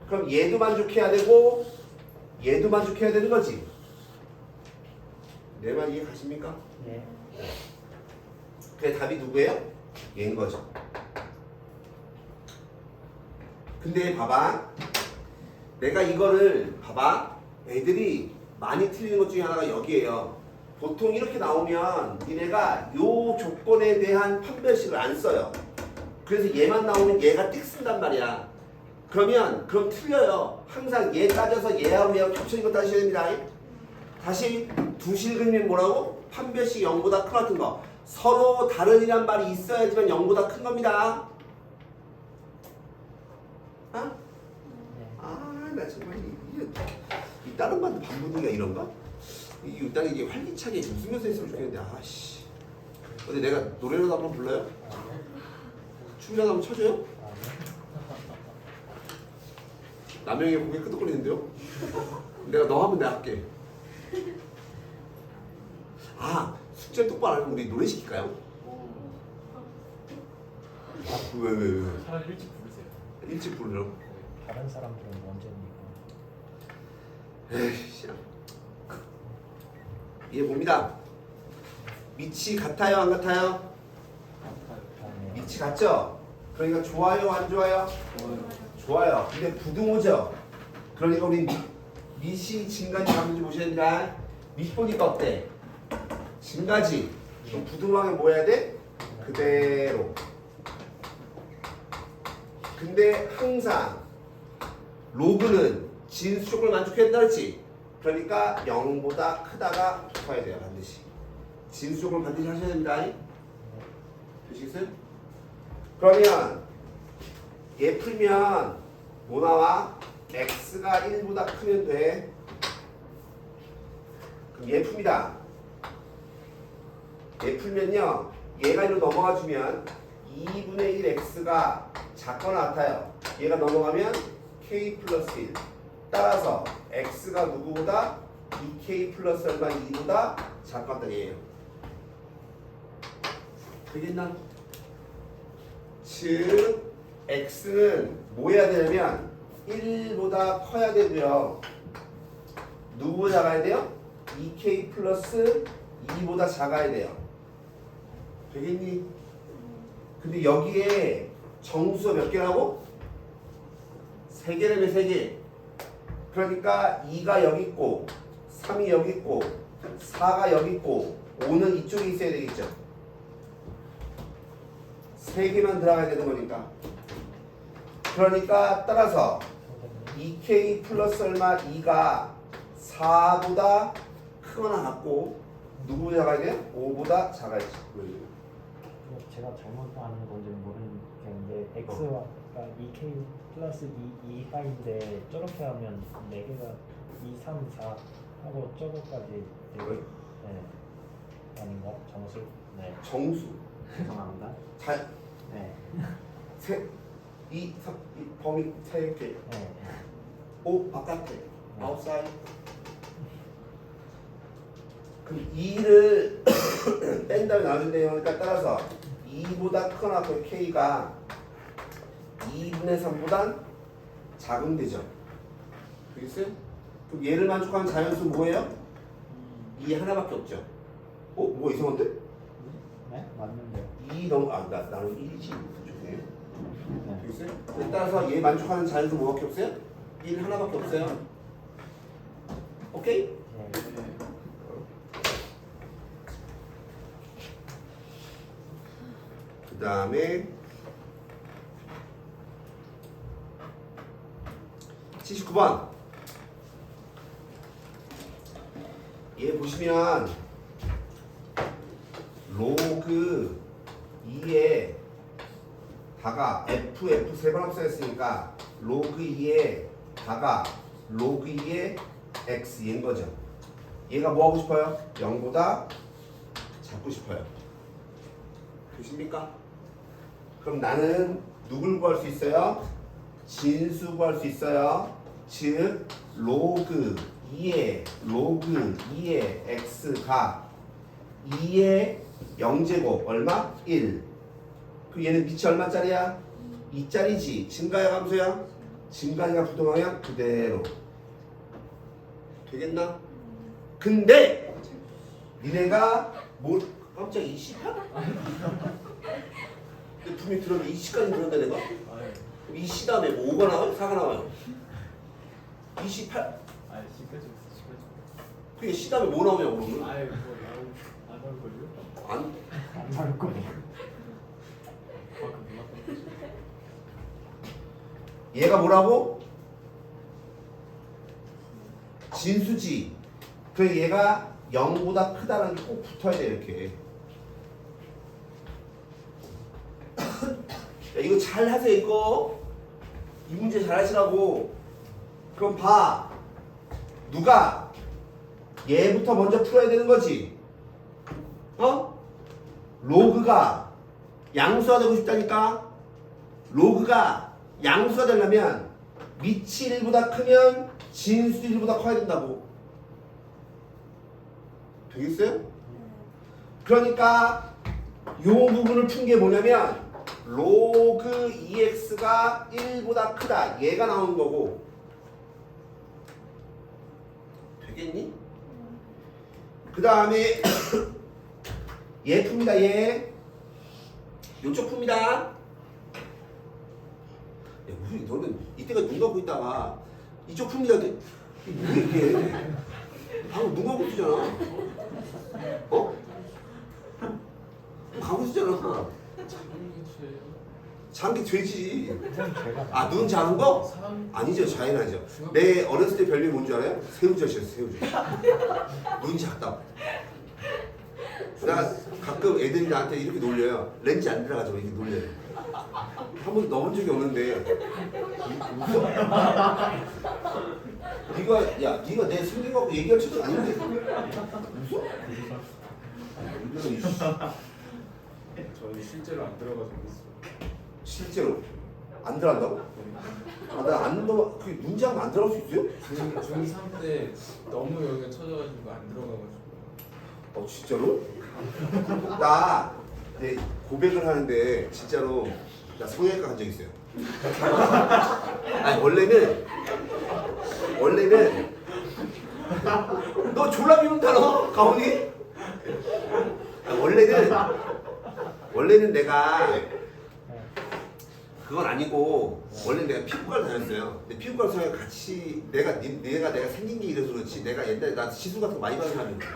그럼 얘도 만족해야 되고 얘도 만족해야 되는 거지. 내 말 이해 가십니까? 예. 그래 답이 누구예요? 얘인 거죠. 근데 봐봐. 내가 이거를 봐봐. 애들이 많이 틀리는 것 중에 하나가 여기에요. 보통 이렇게 나오면 니네가 요 조건에 대한 판별식을 안 써요. 그래서 얘만 나오면 얘가 띡 쓴단 말이야. 그럼 틀려요. 항상 얘 따져서 얘하고 얘하고 겹쳐진 거 따지셔야 됩니다. 다시 두실근면 뭐라고? 판별식 0보다 큰 같은 거. 서로 다른이란 말이 있어야지만 0보다 큰 겁니다. 어? 네. 아, 나 정말 이 다른 반도 반부등이가 이런가? 이게 일단 이게 활기차게 웃으면서 했으면 좋겠는데 아씨. 근데 내가 노래라도 한번 불러요? 춤이라도 한번 쳐줘요? 아니요. 남영이 고개 끄덕거리는데요? 내가 너 하면 내가 할게. 아, 숙제 똑바로 안 하면 우리 노래 시킬까요? 왜? 차라리 일찍 부르세요. 일찍 부르려고? 다른 사람들은 언제입니까? 에이씨. 얘 봅니다. 밑이 같아요, 안 같아요? 아니요. 밑이 같죠? 그러니까 좋아요, 안 좋아요? 좋아요. 근데 부등호죠? 그러니까 우리 밑이 진간이 가는지 보셔야 된다. 밑 보니까 어때? 진가지. 그럼 부등호하게 뭐 해야 돼? 그대로. 근데 항상 로그는 진수 조건을 만족해야 된다 그랬지? 그러니까 0보다 크다가 붙어야 돼요. 반드시. 진수 조건을 반드시 하셔야 됩니다. 되시겠어요? 그러면 얘 풀면 뭐 나와? x가 1보다 크면 돼. 그럼 얘 풉니다. 얘 풀면요. 얘가 1로 넘어가 주면 2분의 1 x가 작거나 같아요. 얘가 넘어가면 k 플러스 1. 따라서 x가 누구보다 2k 플러스 얼마 2보다 작았다는 얘예요. 되겠나? 즉 x는 뭐 해야 되냐면 1보다 커야 되고요. 누구보다 작아야 돼요? 2k 플러스 2보다 작아야 돼요. 되겠니? 근데 여기에 정수가 몇 개라고? 3개라며 3개. 그러니까 2가 여기 있고 3이 여기 있고 4가 여기 있고 5는 이쪽에 있어야 되겠죠. 3개만 들어가야 되는 거니까. 그러니까 따라서 2k 플러스 얼마 2가 4보다 크거나 같고 누구보다 작아야 돼요? 5보다 작아야지. 제가 잘못하는 건지 모르겠는데 x가 2k 플러스 2파인데 저렇게 하면 4개가 2, 3, 4 하고 저거까지 되고 네. 아닌가? 정수? 네. 정수. 죄송합니다. 잘. 네. 이 범위 3개. 네. 5 바깥에. 아웃사이드. 그럼 2를 뺀 다음에 나눠준대요. 그러니까 따라서 2보다 크거나 그 k가 2분의 3보단 작으면 되죠. 되겠어요? 그럼 얘를 만족하는 자연수 뭐예요? 2 하나밖에 없죠. 뭐 이상한데? 네? 맞는데요. 2 너무 나는 1이지. 죄송해요. 네. 되겠어요? 따라서 얘 만족하는 자연수 뭐밖에 없어요? 1 하나밖에 없어요. 오케이? 네. 그 다음에 79번 얘 보시면 로그 2에 다가 f 3번 합성했으니까 로그 2에 다가 로그 2에 x 얘인 거죠. 얘가 뭐 하고 싶어요? 0보다 작고 싶어요. 되십니까? 그럼 나는 누굴 구할 수 있어요? 진수 구할 수 있어요. 즉 로그 2의 x가 2의 0제곱 얼마? 1. 그 얘는 밑이 얼마짜리야? 2짜리지. 증가야 감소야? 증가니까 부동항이야? 그대로. 되겠나? 근데 니네가 뭘 깜짝 28? 근데 분명히 들었는데 20까지 들었는데 내가? 아예. 20 다음에 뭐 5가 나와요? 4가 나와요? 28? 아예 10까지 없어요. 그게 C 다음에 뭐 나오냐고 그러면. 아이 뭐 안 나올걸요? 안 안 나올 거예요. 얘가 뭐라고? 진수지. 그래 얘가 0보다 크다는 게 꼭 붙어야 돼 이렇게. 야, 이거 잘 하세요 이거. 이 문제 잘 하시라고. 그럼 봐. 누가 얘부터 먼저 풀어야 되는 거지. 어? 로그가 양수가 되고 싶다니까. 로그가 양수가 되려면 밑이 1보다 크면 진수도 1보다 커야 된다고. 되겠어요? 그러니까 요 부분을 푼 게 뭐냐면 로그 2x가 1보다 크다. 얘가 나온 거고. 되겠니? 그 다음에 얘 풉니다. 얘 요쪽 풉니다. 야, 무슨 너는 이때가 눈 감고 있다가 이쪽 풉니다. 왜 이렇게 해? 방금 눈 감고 있잖아. 어? 감고 있잖아. 장기 되지. 아, 눈 자는 거? 사람 아니죠. 자연하죠. 내 어렸을 때 별명이 뭔지 알아요? 새우젓이었어. 새우젓. 눈이 작다고. 나 가끔 애들이 나한테 이렇게 놀려요. 렌즈 안 들어가죠. 이렇게 놀려요. 한 번도 넣어본 적이 없는데 웃어? 네가 내 생긴 거 갖고 얘기할 줄도 아닌데 웃어? 저는 실제로 안 들어가서 그랬어요. 실제로 안 들어간다고? 아, 나안 넣어. 그 문제하면 안 들어갈 수 있어요? 중3 때 너무 여기가 쳐져가지고 안 들어가가지고. 진짜로? 나 내 고백을 하는데 진짜로 나 성형외과 간 적 있어요. 아니 원래는 너 졸라 미운다 너 가온이? 원래는 내가 그건 아니고 원래 내가 피부과를 다녔어요. 근데 피부과 선생님 같이 내가 생긴 게 이래서 그렇지. 내가 옛날에 나 시술 같은 거 많이 받은 사람이거든.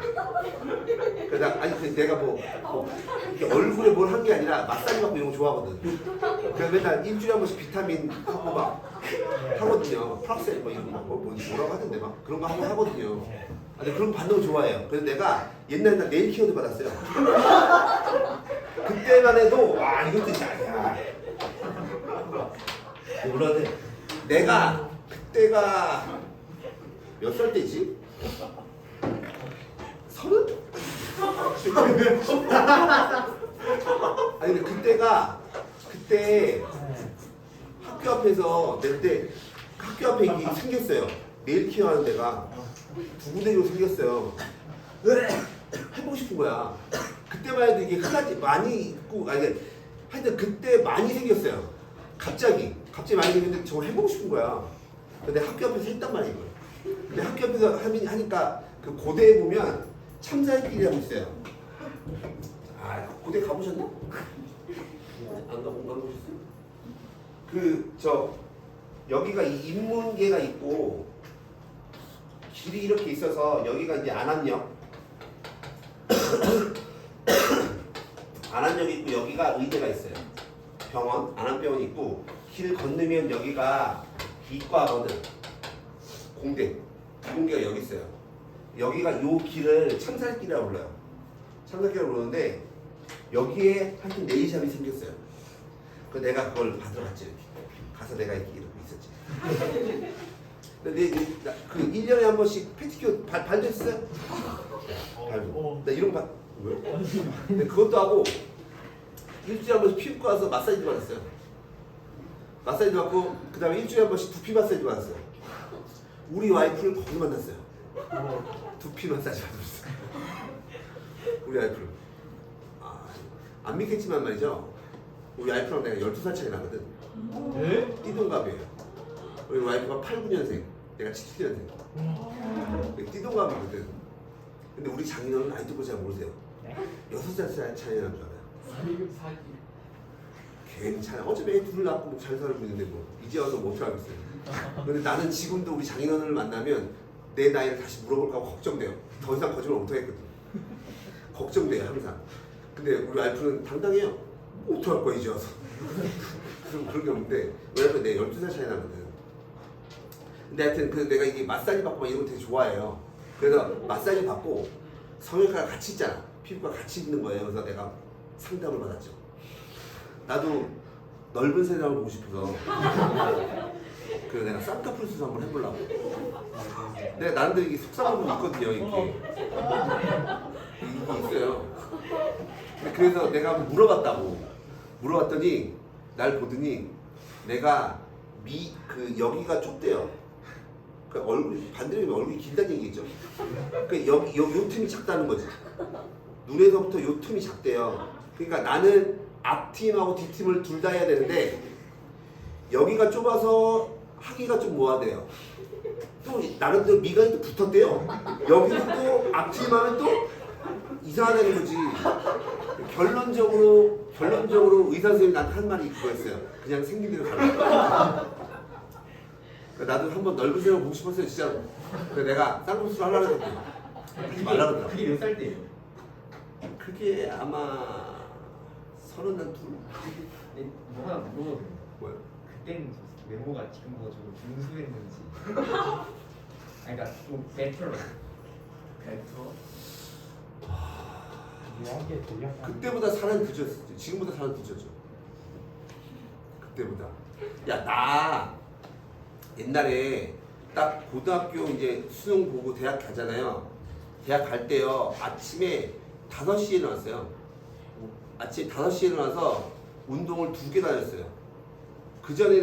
그래서 내가 뭐 이렇게 얼굴에 뭘 한 게 아니라 마사지 받고 이런 거 좋아하거든. 그래서 맨날 일주일에 한 번씩 비타민 하고 막 하거든요. 프락셀 뭐 이런 거 뭐라고 하던데 막 그런 거 하고 하거든요. 근데 그런 거 받는 거 좋아해요. 그래서 내가 옛날에 나 네일 케어도 받았어요. 그때만 해도 와 이것도 잘이야. 몰라도 내가 그때가 몇 살 때지? 30? 아니 근데 그때 학교 앞에서 그때 학교 앞에 이게 생겼어요. 네일 케어 하는 데가 두 군데 정도 생겼어요. 해보고 싶은 거야. 그때만 해도 이게 흔하지 많이 있고 아니 하여튼 그때 많이 생겼어요. 갑자기 많이 생겼는데 저걸 해보고 싶은 거야. 근데 학교 앞에서 했단 말이야 이걸. 근데 학교 앞에서 하니까 그 고대에 보면 참사의 길이라고 있어요. 아 고대 가보셨나? 안 가보셨어요? 여기가 이 인문계가 있고 길이 이렇게 있어서 여기가 이제 안암역 안암역이 있고 여기가 의대가 있어요. 병원 안암병원이 있고 길 건너면 여기가 이과거든. 공대 이공계가 여기 있어요. 여기가 요 길을 참살길이라고 불러요. 참살길이라고 부르는데 여기에 하여튼 네일샵이 생겼어요. 그래서 내가 그걸 받으러 갔지. 이렇게. 가서 내가 이렇게 이러고 있었지. 근데 그 1년에 한 번씩 패티큐어 발도 했어요? 발도. 나 이런 거 봐. 왜? 근데 그것도 하고 일주일에 한 번씩 피부과 가서 마사지도 받았어요. 마사지도 받고 그 다음에 일주일에 한 번씩 두피 마사지도 받았어요. 우리 와이프를 거기 만났어요. 두피 마사지 받았어요. 우리 와이프를. 안 믿겠지만 말이죠. 우리 와이프랑 내가 12살 차이 나거든. 네? 띠동갑이에요. 우리 와이프가 8, 9년생, 내가 77년생. 띠동갑이거든. 근데 우리 장인어른 나이 듣고 잘 모르세요. 6살 차이 나는 줄 알아요. 사기. 괜찮아. 어차피 애 둘을 낳고 잘 살고 있는데 뭐 이제 와서 뭐 어떻게 하겠어요. 근데 나는 지금도 우리 장인어른을 만나면 내 나이를 다시 물어볼까 봐 걱정돼요. 더 이상 거짓말 못하겠거든. 걱정돼요 항상. 근데 우리 와이프는 당당해요. 어떡할 거야 이제 와서. 그런 게 없는데 왜냐면 내 12살 차이 나거든. 근데 하여튼 그 내가 이게 마사지 받고 막 이런 거 되게 좋아해요. 그래서 마사지 받고 성형외과가 같이 있잖아. 피부과 같이 있는 거예요. 그래서 내가 상담을 받았죠. 나도 넓은 세상을 보고 싶어서 그래서 내가 쌍꺼풀 수술 한번 해보려고. 내가 나름대로 이게 속상한 부분이 있거든요. 이게 있어요. 그래서 내가 한번 물어봤더니 날 보더니 내가 여기가 좁대요. 그 얼굴 반대로 얼굴이 길다는 얘기죠. 그 요 틈이 작다는 거지. 눈에서부터 요 틈이 작대요. 그러니까 나는 앞팀하고 뒷팀을 둘 다 해야 되는데 여기가 좁아서 하기가 좀 뭐하대요. 또 나름대로 미간이 또 붙었대요. 여기도 또 앞팀하면 또 이상하다는 거지. 결론적으로 의사 선생님이 나한테 한 말이 그거였어요. 그냥 생긴 대로 가라. 나도 한번 넓은 세상 보고 싶었어요 진짜로. 그래서 내가 쌍꺼풀 수술 하려고 했거든. 하지 말라 그러더라고. 그게 몇 살 때예요? 그게 아마 32. 네, 뭐 하나 물어봐도 돼요? 뭐야? 그때는 외모가 지금보다 좀 준수했는지 아니 그러니까 좀 베터로 묘하게 돌렸다. 그때보다 살은 늦었지. 지금보다 살은 늦었죠. 그때보다. 야, 나 옛날에 딱 고등학교 이제 수능 보고 대학 가잖아요. 대학 갈 때요. 아침에 5시에 일어났어요. 아침 5시에 일어나서 운동을 2개 다녔어요. 그전에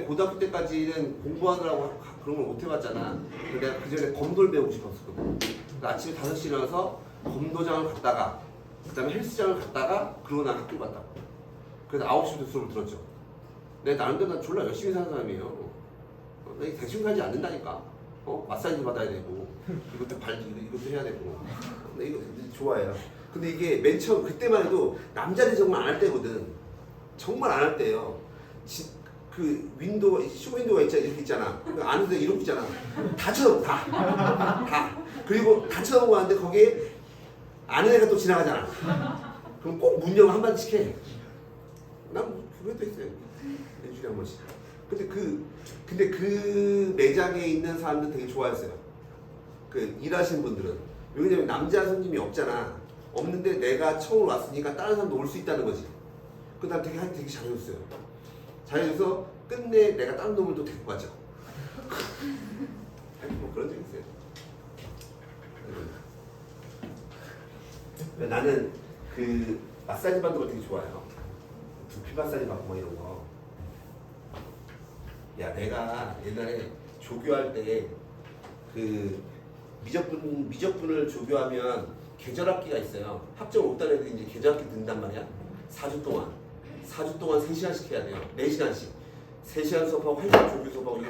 고등학교 때까지는 공부하느라고 그런 걸 못 해봤잖아. 그래서 내가 그전에 검도를 배우고 싶었었거든. 그래서 아침에 5시에 일어나서 검도장을 갔다가 그 다음에 헬스장을 갔다가 그러고 난 학교 갔다고. 그래서 9시부터 수업을 들었죠. 내가 나름대로 난 졸라 열심히 사는 사람이에요. 내가 대충 가지 않는다니까. 마사지 받아야 되고 이것도 해야 되고. 근데 이거 좋아해요. 근데 이게 맨 처음 그때만 해도 남자들이 정말 안 할 때거든. 정말 안 할 때예요. 그 쇼윈도가 이렇게 있잖아. 그 안에서 이렇게 있잖아. 다 쳐다보고 다. 그리고 다 쳐다보고 하는데 거기에 아는 애가 또 지나가잖아. 그럼 꼭 문 열고 한마디씩 해. 난 그것도 있어요. 일주일에 한 번씩. 근데 그 매장에 있는 사람들 되게 좋아했어요. 그 일하시는 분들은. 왜냐면 남자 손님이 없잖아. 없는데 내가 처음 왔으니까 다른 사람도 올 수 있다는 거지. 난 되게 잘해줬어요. 잘해줘서 끝내 내가 다른 놈을 또 데리고 가죠. 뭐 그런 적 있어요. 나는 그 마사지 받는 거 되게 좋아해요. 두피 마사지 받고 뭐 이런 거. 야, 내가 옛날에 조교할 때 그 미적분을 조교하면 계절학기가 있어요. 학점 못 따는 애들이 이제 계절학기 든단 말이야. 4주 동안 3시간씩 해야 돼요. 4시간씩. 3시간 수업하고 1시간 조교 수업하고 이거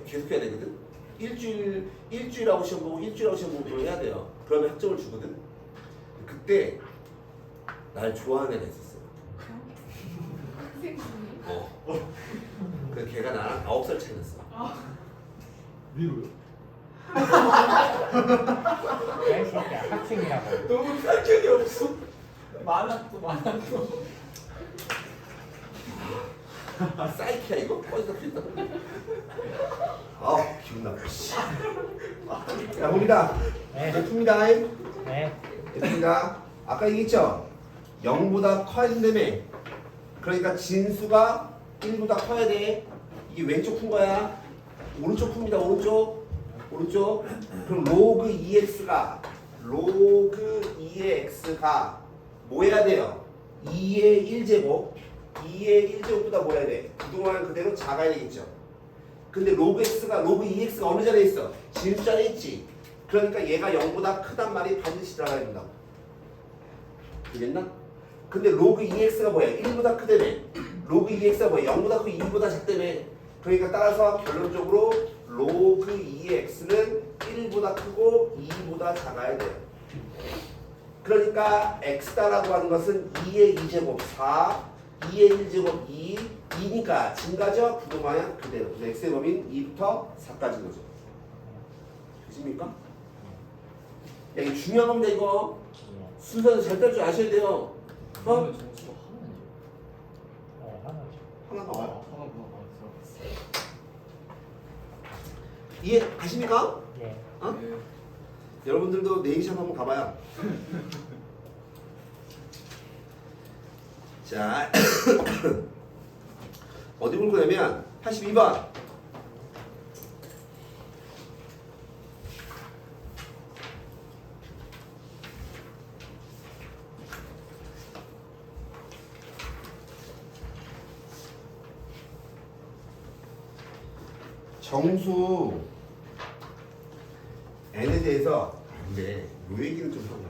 계속 해야 되거든. 일주일하고 시험 보고 일주일하고 시험 보고 그걸 해야 돼요. 그러면 학점을 주거든. 그때 날 좋아하는 애가 있었어요. 학생 중에? 그 걔가 나랑 9살 차이 났어. 미로요? 야, 이 새끼야, 학생이라고. 너무 편견이 없어. 많았어. 사이키야 이거? 꺼지다 피다. 기분 나빠. 자, 봅니다. 네. 됐습니다. 네. 됐습니다. 아까 얘기했죠? 0보다 커야 된다며. 그러니까 진수가 1보다 커야 돼. 이게 왼쪽 푼 거야. 오른쪽 풉니다. 오른쪽. 그럼 로그 2x가 뭐 해야 돼요? 2의 1제곱. 2의 1제곱보다 뭐 해야 돼? 그동안 그대로 작아야 되겠죠. 근데 로그 2x가 어느 자리에 있어? 진수 자리에 있지. 그러니까 얘가 0보다 크단 말이 반드시 들어가야 된다고. 되겠나? 근데 로그 2x가 뭐야? 1보다 크다며. 로그 2x가 뭐야? 0보다 크고 2보다 작다며. 그러니까 따라서 결론적으로 로그 2x는 1보다 크고 2보다 작아야 돼요. 그러니까 x다라고 하는 것은 2의 2제곱 4, 2의 1제곱 2, 2니까 증가죠? 부동방향 그대로. 그래서 x의 범위는 2부터 4까지인 거죠. 됐습니까? 야, 이거 중요한 겁니다 이거. 예. 순서는 잘 딸 줄 아셔야 돼요. 어? 그러면 점수가 하나네요. 하나죠. 하나 더 와요. 하나구나. 이해가십니까? 예. 어? 네. 여러분들도 네이션 한번 가봐요. 자, 어디 볼 거냐면 82번. 정수 n에 대해서 근데 요 얘기는 좀 하고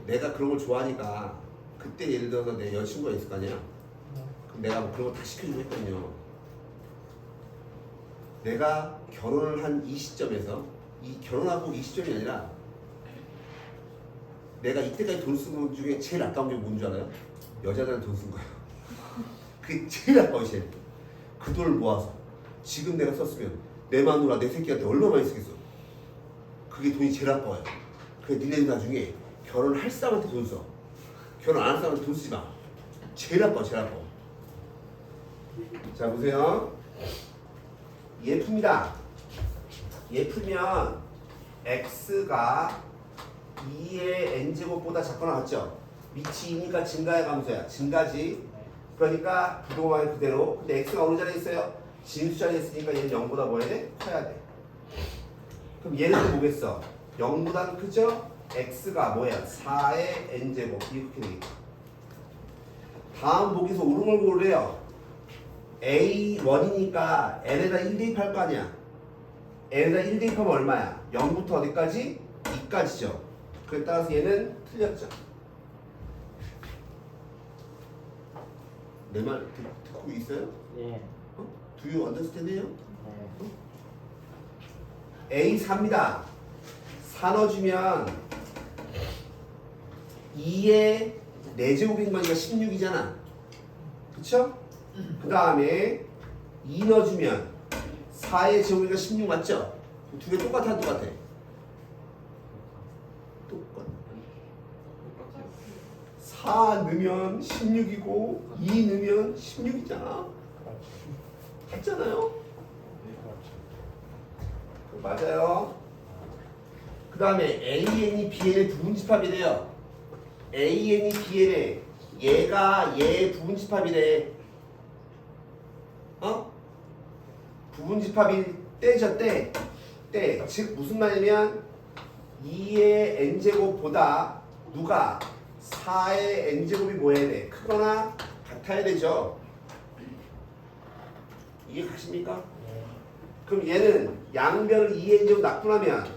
내가 그런 걸 좋아하니까 그때 예를 들어서 내 여자친구가 있을 거 아니야. 그럼 내가 뭐 그런 거 다 시켜주고 했거든요. 내가 결혼을 한 이 시점에서 이 결혼하고 이 시점이 아니라 내가 이때까지 돈 쓴 것 중에 제일 아까운 게 뭔 줄 알아요? 여자들한테 돈 쓴 거예요. 그게 제일 아까워 제일. 그 돈을 모아서 지금 내가 썼으면 내 마누라 내 새끼한테 얼마 많이 쓰겠어. 그게 돈이 제일 아까워요. 그래 니네는 나중에 결혼할 사람한테 돈 써. 결혼 안 할 사람한테 돈 쓰지 마. 제일 아까워 제일 아까워. 자 보세요. 얘 풉니다. 얘 풀면 x가 2의 n제곱보다 작거나 같죠? 밑이 2니까 증가의 감소야. 증가지. 그러니까 부동항이 그대로. 근데 x가 어느 자리에 있어요? 진수 자리에 있으니까 얘는 0보다 뭐해야 돼? 커야 돼. 그럼 얘는 또 뭐겠어? 0보다는 크죠? x가 뭐야? 4의 n제곱 이렇게 되겠죠. 다음 보기에서 옳은 걸 고르래요. A1이니까 n에다 1 대입할 거 아니야. n에다 1 대입하면 얼마야? 0부터 어디까지? 2까지죠. 그에 따라서 얘는 틀렸죠. 내 말 듣고 있어요? 예. Do you understand요? 네. A4입니다. 4 넣어주면 2의 4제곱인 거니까 16이잖아. 그쵸? 그 다음에 2 넣어주면 4의 제곱이니까 16 맞죠? 두 개 똑같아 안 똑같아? 똑같아. 4 넣으면 16이고 2 넣으면 16이잖아. 같잖아요? 맞아요. 그 다음에 AN이 BN의 부분집합이래요. AN이 BN의 얘가 얘의 부분집합이래. 어? 부분집합이 때죠 때. 때. 즉 무슨 말이냐면 2의 n제곱보다 누가 4의 n제곱이 뭐 해야 돼? 크거나 같아야 되죠. 이해 가십니까? 그럼 얘는 양변을 2의 n제곱 납분하면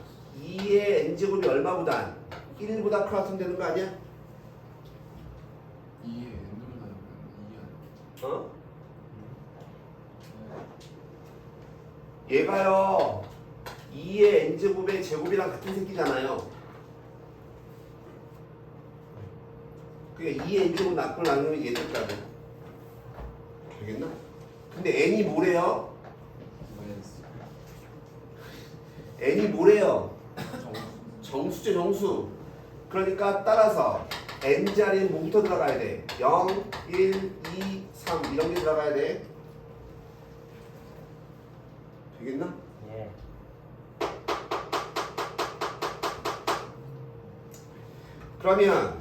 2의 n제곱이 얼마보다? 1보다 크라톤 되는 거 아니야? 2에 n으로 나누면 2야. 어? 얘가요 2의 n제곱의 제곱이랑 같은 새끼잖아요. 그러니까 2의 n제곱 납분을 나누면 얘들까지 되겠나? 근데 n이 뭐래요? 마이너스. n이 뭐래요? 정수. 정수죠 정수. 그러니까 따라서 n자리는 뭐부터 들어가야 돼? 0, 1, 2, 3 이런 게 들어가야 돼. 되겠나? 예. 그러면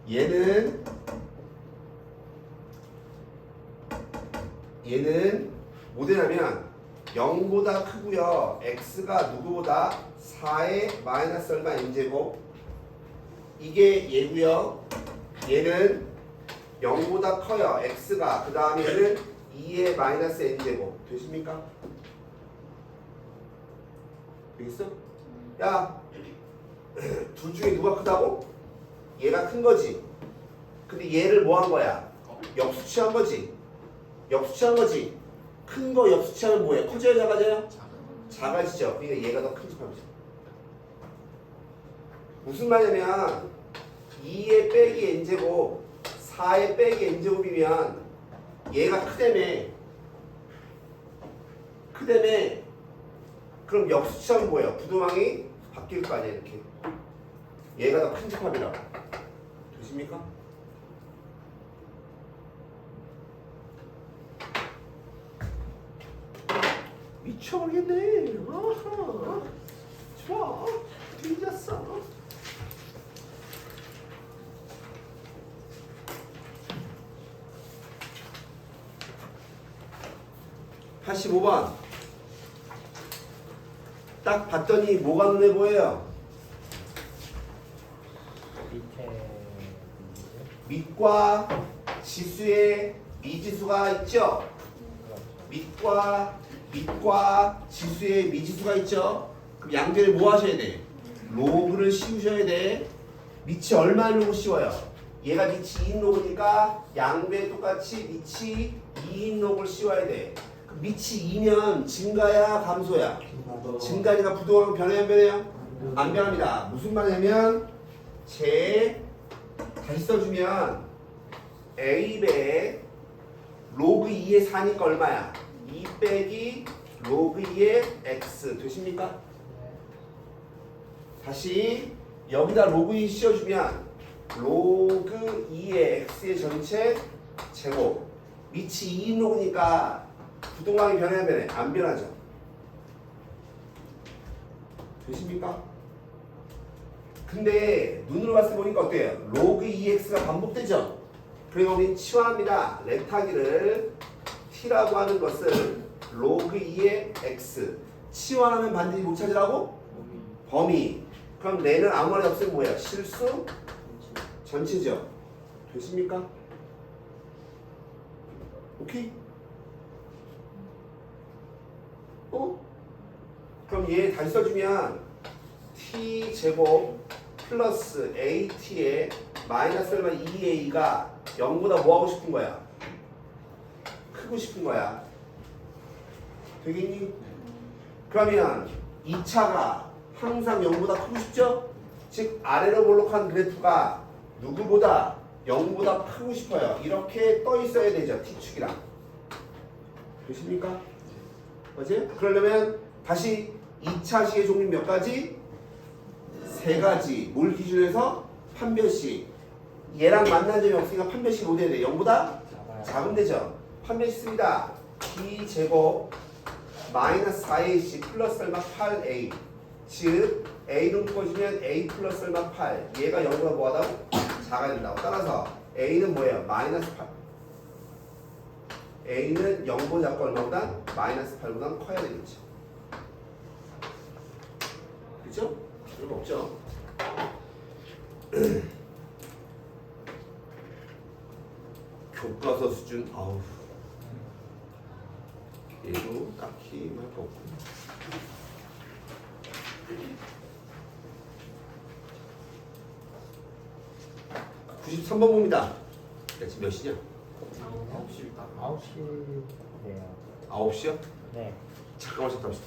얘는 뭐 되냐면 0보다 크고요. x가 누구보다 4의 마이너스 얼마 n제곱. 이게 얘고요. 얘는 0보다 커요. x가. 그 다음에 얘는 2의 마이너스 n제곱. 되십니까? 되겠어? 야, 둘 중에 누가 크다고? 얘가 큰 거지. 근데 얘를 뭐 한 거야? 역수치한 거지. 역수치한 거지. 큰 거 역수치하면 뭐예요? 커져요, 작아져요? 작아지죠. 그러니까 얘가 더 큰 집합이죠. 무슨 말이냐면 2의 빼기 n제곱 4의 빼기 n제곱이면 얘가 크다며 그럼 역수치하면 뭐예요? 부동항이 바뀔 거 아니에요 이렇게. 얘가 더 큰 집합이라고. 되십니까? 미쳐버리겠네. 아하. 좋아. 뒤졌어. (85번) 딱 봤더니 뭐가 눈에 보여요? 밑에 밑과 지수의 미지수가 있죠? 그렇죠. 밑과 지수의 미지수가 있죠? 그럼 양변에 뭐 하셔야 돼? 로그를 씌우셔야 돼. 밑이 얼마를 로그 씌워요? 얘가 밑이 2인 로그니까 양변에 똑같이 밑이 2인 로그를 씌워야 돼. 그럼 밑이 2면 증가야 감소야? 증가니까 부동항 변해요 안 변해요? 안 변합니다. 무슨 말이냐면 다시 써주면 a 배 로그 2의 4니까 얼마야? 2 빼기 로그 2의 x 되십니까? 다시 여기다 로그 2 씌워주면 로그 2의 x의 전체 제곱 밑이 2인 로그니까 부동항이 변해야 변해? 안 변하죠? 되십니까? 근데 눈으로 봤을 때 보니까 어때요? 로그 2x가 반복되죠? 그리고 우린 치환합니다. 렉타기를 t라고 하는 것을 로그 2의 x 치환하면 반드시 못 찾으라고? 범위. 그럼 내는 아무 말이 없으면 뭐야? 실수? 전체죠? 되십니까? 오케이? 그럼 얘 다시 써주면 t 제곱 플러스 at의 마이너스 얼마 2a가 0보다 뭐 하고 싶은 거야? 크고 싶은 거야. 되겠니? 그러면 2차가 항상 0보다 크고 싶죠? 즉 아래로 볼록한 그래프가 누구보다 0보다 크고 싶어요. 이렇게 떠 있어야 되죠. t축이랑. 되십니까? 맞지? 그러려면 다시 2차 시의 종류 몇 가지? 3가지. 뭘 기준으로 해서? 판별식. 얘랑 만난 점이 없으니까 판별식 못 해야 돼. 0보다 작으면 되죠. 판별식 씁니다. b제곱 마이너스 4ac 플러스 얼마 8a. 즉 a를 묶어주면 a 플러스 얼마 8. 얘가 0보다 뭐하다고? 작아야 된다고. 따라서 a는 뭐예요? 마이너스 8. a는 0보다 작고 얼마보다? 마이너스 8보다 커야 되겠죠. 그죠? 그런 거 없죠. 교과서 수준 아우 얘도 딱히 할 거 없고 93번 봅니다. 지금 몇 시냐? 9시네요. 9시요? 네. 잠깐만 잠깐만